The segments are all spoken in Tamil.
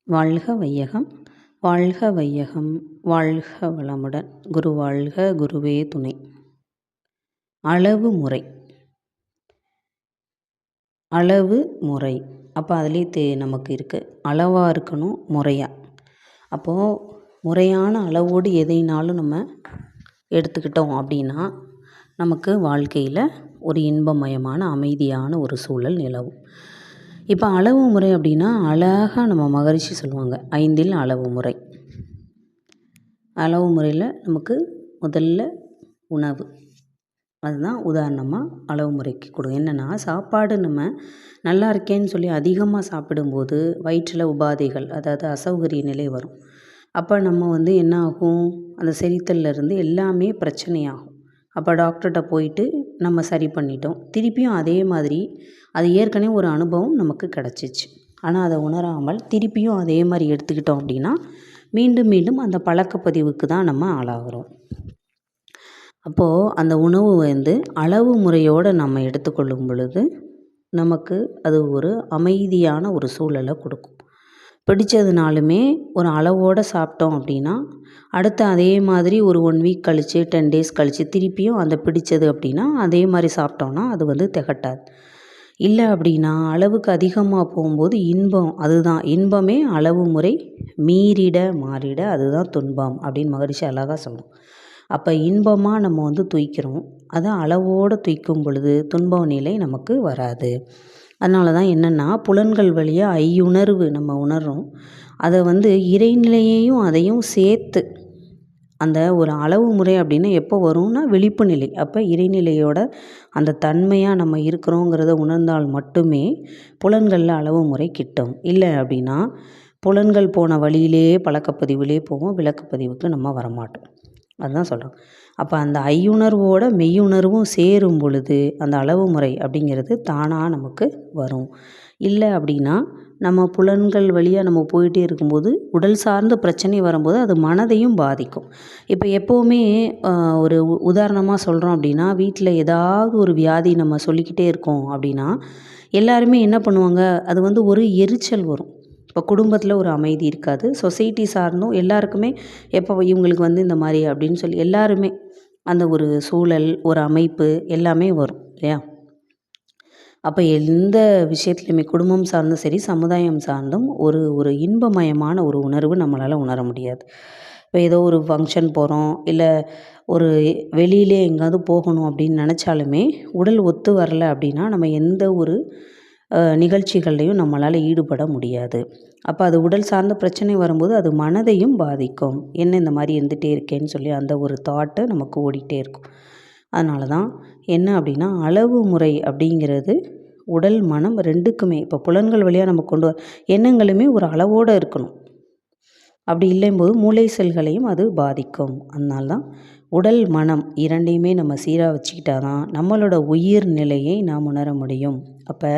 வாழ்க வையகம், வாழ்க வையகம், வாழ்க வளமுடன். குரு வாழ்க, குருவே துணை. அளவு முறை. அளவு முறை அப்போ அதுலேயே நமக்கு இருக்குது, அளவாக இருக்கணும், முறையாக. அப்போது முறையான அளவோடு எதைனாலும் நம்ம எடுத்துக்கிட்டோம் அப்படின்னா நமக்கு வாழ்க்கையில் ஒரு இன்பமயமான அமைதியான ஒரு சூழல் நிலவும். இப்போ அளவு முறை அப்படின்னா அழகாக நம்ம மகரிஷி சொல்லுவாங்க, 5 அளவு முறை. அளவு முறையில் நமக்கு முதல்ல உணவு, அதுதான் உதாரணமாக அளவு முறைக்கு கொடுங்க. என்னென்னா, சாப்பாடு நம்ம நல்லா இருக்கேன்னு சொல்லி அதிகமாக சாப்பிடும்போது வயிற்றில் உபாதைகள், அதாவது அசௌகரிய நிலை வரும். அப்போ நம்ம என்ன ஆகும், அந்த செரித்தல்லேருந்து எல்லாமே பிரச்சனையாகும். அப்போ டாக்டர்கிட்ட போயிட்டு நம்ம சரி பண்ணிட்டோம், திருப்பியும் அதே மாதிரி அது ஏற்கனவே ஒரு அனுபவம் நமக்கு கிடச்சிச்சு. ஆனால் அதை உணராமல் திருப்பியும் அதே மாதிரி எடுத்துக்கிட்டோம் அப்படின்னா மீண்டும் மீண்டும் அந்த பழக்கப்பதிவுக்கு தான் நம்ம ஆளாகிறோம். அப்போது அந்த உணவு அளவு முறையோடு நம்ம எடுத்துக்கொள்ளும் பொழுது நமக்கு அது ஒரு அமைதியான ஒரு சூழலை கொடுக்கும். பிடிச்சதுனாலுமே ஒரு அளவோடு சாப்பிட்டோம் அப்படின்னா அடுத்து அதே மாதிரி ஒரு 1 வீக் கழித்து 10 டேஸ் கழித்து திருப்பியும் அந்த பிடிச்சது அப்படின்னா அதே மாதிரி சாப்பிட்டோன்னா அது திகட்டாது. இல்லை அப்படின்னா அளவுக்கு அதிகமாக போகும்போது இன்பம், அதுதான் இன்பமே அளவு முறை மீறிட மாறிட அதுதான் துன்பம் அப்படின்னு மகரிஷி அழகாக சொல்லணும். அப்போ இன்பமாக நம்ம தூய்க்கிறோம், அதை அளவோடு தூய்க்கும் பொழுது துன்ப நிலை நமக்கு வராது. அதனால தான் என்னென்னா, புலன்கள் வழியாக ஐயுணர்வு நம்ம உணர்கிறோம், அதை இறைநிலையையும் அதையும் சேர்த்து அந்த ஒரு அளவு முறை அப்படின்னு எப்போ வரும்னா விழிப்பு நிலை. அப்போ இறைநிலையோட அந்த தன்மையாக நம்ம இருக்கிறோங்கிறத உணர்ந்தால் மட்டுமே புலன்களில் அளவு முறை கிட்டும். இல்லை அப்படின்னா புலன்கள் போன வழியிலேயே பழக்கப்பதிவிலே போவோம், விளக்கப்பதிவுக்கு நம்ம வரமாட்டோம். அதுதான் சொல்கிறோம். அப்போ அந்த ஐயுணர்வோட மெய்யுணர்வும் சேரும் பொழுது அந்த அளவு முறை அப்படிங்கிறது தானாக நமக்கு வரும். இல்லை அப்படின்னா நம்ம புலன்கள் வழியாக நம்ம போயிட்டே இருக்கும்போது உடல் சார்ந்த பிரச்சனை வரும்போது அது மனதையும் பாதிக்கும். இப்போ எப்போவுமே ஒரு உதாரணமாக சொல்கிறோம் அப்படின்னா, வீட்டில் ஏதாவது ஒரு வியாதி நம்ம சொல்லிக்கிட்டே இருக்கோம் அப்படின்னா எல்லாருமே என்ன பண்ணுவாங்க, அது ஒரு எரிச்சல் வரும். இப்போ குடும்பத்தில் ஒரு அமைதி இருக்காது, சொசைட்டி சார்ந்தும் எல்லாருக்குமே எப்போ இவங்களுக்கு இந்த மாதிரி அப்படின்னு சொல்லி எல்லாருமே அந்த ஒரு சூழல், ஒரு அமைப்பு எல்லாமே வரும் இல்லையா? அப்போ எந்த விஷயத்துலையுமே குடும்பம் சார்ந்தும் சரி, சமுதாயம் சார்ந்தும் ஒரு இன்பமயமான ஒரு உணர்வு நம்மளால் உணர முடியாது. இப்போ ஏதோ ஒரு ஃபங்க்ஷன் போகிறோம், இல்லை ஒரு வெளியிலே எங்கேயாவது போகணும் அப்படின்னு நினச்சாலுமே உடல் ஒத்து வரலை அப்படின்னா நம்ம எந்த ஒரு நிகழ்ச்சிகள்லையும் நம்மளால் ஈடுபட முடியாது. அப்போ அது உடல் சார்ந்த பிரச்சனை வரும்போது அது மனதையும் பாதிக்கும். என்ன இந்த மாதிரி இருந்துகிட்டே இருக்கேன்னு சொல்லி அந்த ஒரு தாட்டு நமக்கு ஓடிட்டே இருக்கும். அதனால தான் என்ன அப்படின்னா, அளவு முறை அப்படிங்கிறது உடல் மனம் 2க்குமே, இப்போ புலன்கள் வழியாக நம்ம கொண்டு எண்ணங்களுமே ஒரு அளவோடு இருக்கணும். அப்படி இல்லைம்போது மூளை செல்களையும் அது பாதிக்கும். அதனால தான் உடல் மனம் 2யுமே நம்ம சீராக வச்சுக்கிட்டா தான் நம்மளோட உயிர் நிலையை நாம் உணர முடியும். அப்போ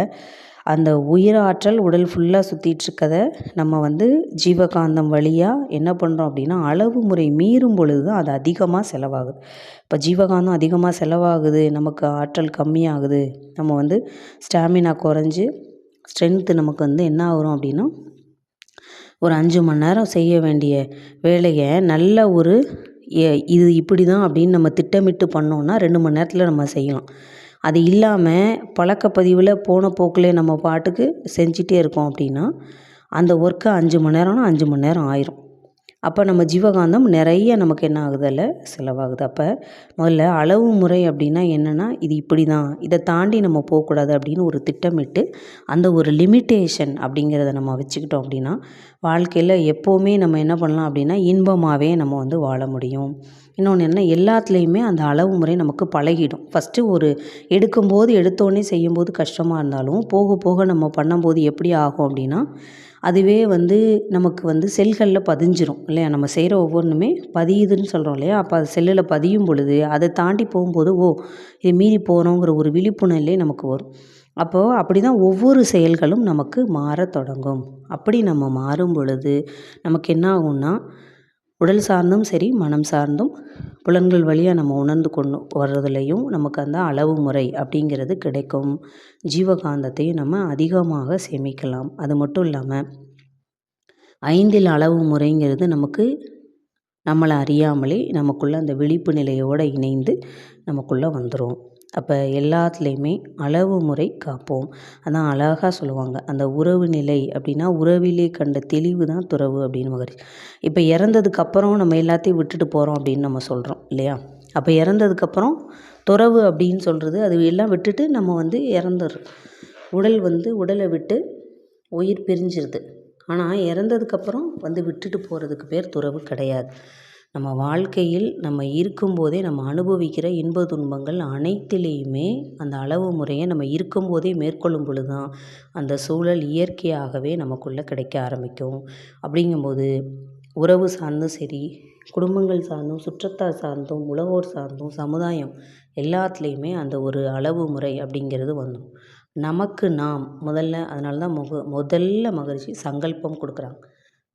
அந்த உயிராற்றல் உடல் ஃபுல்லாக சுற்றிட்டுருக்கதை நம்ம ஜீவகாந்தம் வழியாக என்ன பண்ணுறோம் அப்படின்னா அளவு முறை மீறும் பொழுது தான் அது அதிகமாக செலவாகுது. இப்போ ஜீவகாந்தம் அதிகமாக செலவாகுது, நமக்கு ஆற்றல் கம்மியாகுது, நம்ம ஸ்டாமினா குறைஞ்சி ஸ்ட்ரென்த்து நமக்கு என்ன ஆகும் அப்படின்னா ஒரு 5 மணி நேரம் செய்ய வேண்டிய வேலையை நல்ல ஒரு இது இப்படி தான் அப்படின்னு நம்ம திட்டமிட்டு பண்ணோன்னா 2 மணி நேரத்தில் நம்ம செய்யலாம். அது இல்லாமல் பழக்கப்பதிவில் போன போக்கிலே நம்ம பாட்டுக்கு செஞ்சிட்டே இருக்கோம் அப்படின்னா அந்த ஒர்க்கை 5 மணி நேரம்னா 5 மணி நேரம் ஆயிரும். அப்போ நம்ம ஜீவகாந்தம் நிறைய நமக்கு என்ன ஆகுது, அதில் செலவாகுது. அப்போ முதல்ல அளவு முறை அப்படின்னா என்னென்னா, இது இப்படி தான், இதை தாண்டி நம்ம போகக்கூடாது அப்படின்னு ஒரு திட்டமிட்டு அந்த ஒரு லிமிட்டேஷன் அப்படிங்கிறத நம்ம வச்சுக்கிட்டோம் அப்படின்னா வாழ்க்கையில் எப்போவுமே நம்ம என்ன பண்ணலாம் அப்படின்னா இன்பமாகவே நம்ம வாழ முடியும். இன்னொன்று என்ன, எல்லாத்துலேயுமே அந்த அளவு முறை நமக்கு பழகிடும். ஃபஸ்ட்டு ஒரு எடுக்கும்போது எடுத்தோடனே செய்யும்போது கஷ்டமாக இருந்தாலும் போக போக நம்ம பண்ணும்போது எப்படி ஆகும் அப்படின்னா அதுவே நமக்கு செல்களில் பதிஞ்சிரும் இல்லையா? நம்ம செய்கிற ஒவ்வொன்றுமே பதியுதுன்னு சொல்கிறோம் இல்லையா? அப்போ அது செல்லில் பதியும் பொழுது அதை தாண்டி போகும்போது இதை மீறி போகிறோங்கிற ஒரு விழிப்புணர்வே நமக்கு வரும். அப்போது அப்படி தான் ஒவ்வொரு செயல்களும் நமக்கு மாறத் தொடங்கும். அப்படி நம்ம மாறும் பொழுது நமக்கு என்ன ஆகும்னா உடல் சார்ந்தும் சரி, மனம் சார்ந்தும் புலன்கள் வழியாக நம்ம உணர்ந்து கொண்டு வர்றதுலையும் நமக்கு அந்த அளவு முறை அப்படிங்கிறது கிடைக்கும். ஜீவகாந்தத்தையும் நம்ம அதிகமாக சேமிக்கலாம். அது மட்டும் இல்லாமல் 5ல் அளவு முறைங்கிறது நமக்கு நம்மளை அறியாமலே நமக்குள்ளே அந்த விழிப்பு நிலையோடு இணைந்து நமக்குள்ளே வந்துடும். அப்போ எல்லாத்துலேயுமே அளவு முறை காப்போம். அதான் அழகாக சொல்லுவாங்க, அந்த உறவு நிலை அப்படின்னா உறவிலே கண்ட தெளிவு தான் துறவு அப்படின்னு மகரிஷி. இப்போ இறந்ததுக்கப்புறம் நம்ம எல்லாத்தையும் விட்டுட்டு போகிறோம் அப்படின்னு நம்ம சொல்கிறோம் இல்லையா? அப்போ இறந்ததுக்கப்புறம் துறவு அப்படின்னு சொல்கிறது அது எல்லாம் விட்டுட்டு நம்ம இறந்துடுறோம். உடலை விட்டு உயிர் பிரிஞ்சிருது. ஆனால் இறந்ததுக்கப்புறம் விட்டுட்டு போகிறதுக்கு பேர் துறவு கிடையாது. நம்ம வாழ்க்கையில் நம்ம இருக்கும்போதே நம்ம அனுபவிக்கிற இன்ப துன்பங்கள் அனைத்திலேயுமே அந்த அளவு முறையை நம்ம இருக்கும்போதே மேற்கொள்ளும் பொழுது தான் அந்த சூழல் இயற்கையாகவே நமக்குள்ளே கிடைக்க ஆரம்பிக்கும். அப்படிங்கும்போது உறவு சார்ந்தும் சரி, குடும்பங்கள் சார்ந்தும், சுற்றத்தார் சார்ந்தும், உலகோர் சார்ந்தும், சமுதாயம் எல்லாத்துலேயுமே அந்த ஒரு அளவு முறை அப்படிங்கிறது வந்துடும். நமக்கு நாம் அதனால தான் முதல்ல மகரிஷி சங்கல்பம் கொடுக்குறாங்க.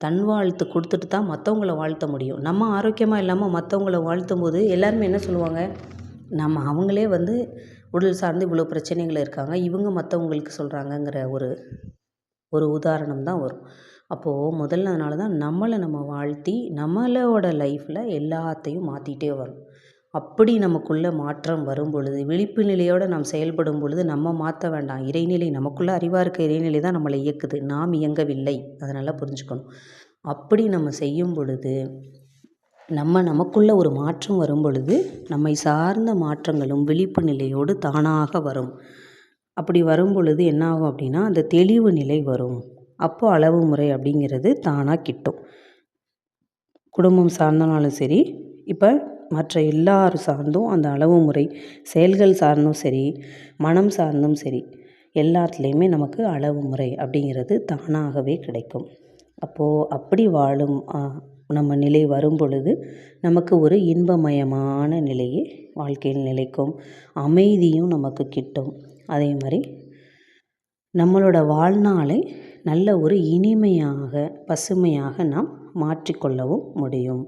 தன் வாழ்த்து கொடுத்துட்டு தான் மற்றவங்கள வாழ்த்த முடியும். நம்ம ஆரோக்கியமாக இல்லாமல் மற்றவங்கள வாழ்த்தும் போது எல்லாருமே என்ன சொல்லுவாங்க, அவங்களே உடல் சார்ந்து இவ்வளோ பிரச்சனைகள் இருக்காங்க, இவங்க மற்றவங்களுக்கு சொல்கிறாங்கங்கிற ஒரு உதாரணம் தான் வரும். அப்போது அதனால தான் நம்ம வாழ்த்தி நம்மளோட லைஃப்பில் எல்லாத்தையும் மாற்றிட்டே வரும். அப்படி நமக்குள்ளே மாற்றம் வரும் பொழுது, விழிப்பு நிலையோடு நாம் செயல்படும் பொழுது நம்ம மாற்ற வேண்டாம். இறைநிலை நமக்குள்ளே அறிவாக இருக்க இறைநிலை தான் நம்மளை இயக்குது, நாம் இயங்கவில்லை. அதனால் புரிஞ்சுக்கணும். அப்படி நம்ம செய்யும் பொழுது நமக்குள்ளே ஒரு மாற்றம் வரும் பொழுது நம்மை சார்ந்த மாற்றங்களும் விழிப்பு நிலையோடு தானாக வரும். அப்படி வரும் பொழுது என்ன ஆகும் அப்படின்னா அந்த தெளிவு நிலை வரும். அப்போது அளவு முறை அப்படிங்கிறது தானாக கிட்டும். குடும்பம் சார்ந்தனாலும் சரி, இப்போ மற்ற எல்லாரும் சார்ந்தும் அந்த அளவு முறை, செயல்கள் சார்ந்தும் சரி, மனம் சார்ந்தும் சரி, எல்லாத்துலேயுமே நமக்கு அளவு முறை அப்படிங்கிறது தானாகவே கிடைக்கும். அப்போது அப்படி வாழும் நம்ம நிலை வரும் பொழுது நமக்கு ஒரு இன்பமயமான நிலையே வாழ்க்கையில் நிலைக்கும். அமைதியும் நமக்கு கிட்டும். அதே மாதிரி நம்மளோட வாழ்நாளை நல்ல ஒரு இனிமையாக, பசுமையாக நாம் மாற்றிக்கொள்ளவும் முடியும்.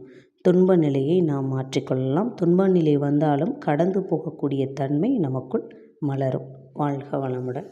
துன்ப நிலையை நாம் மாற்றிக்கொள்ளலாம். துன்ப நிலை வந்தாலும் கடந்து போகக்கூடிய தன்மை நமக்குள் மலரும். வாழ்க வளமுடன்.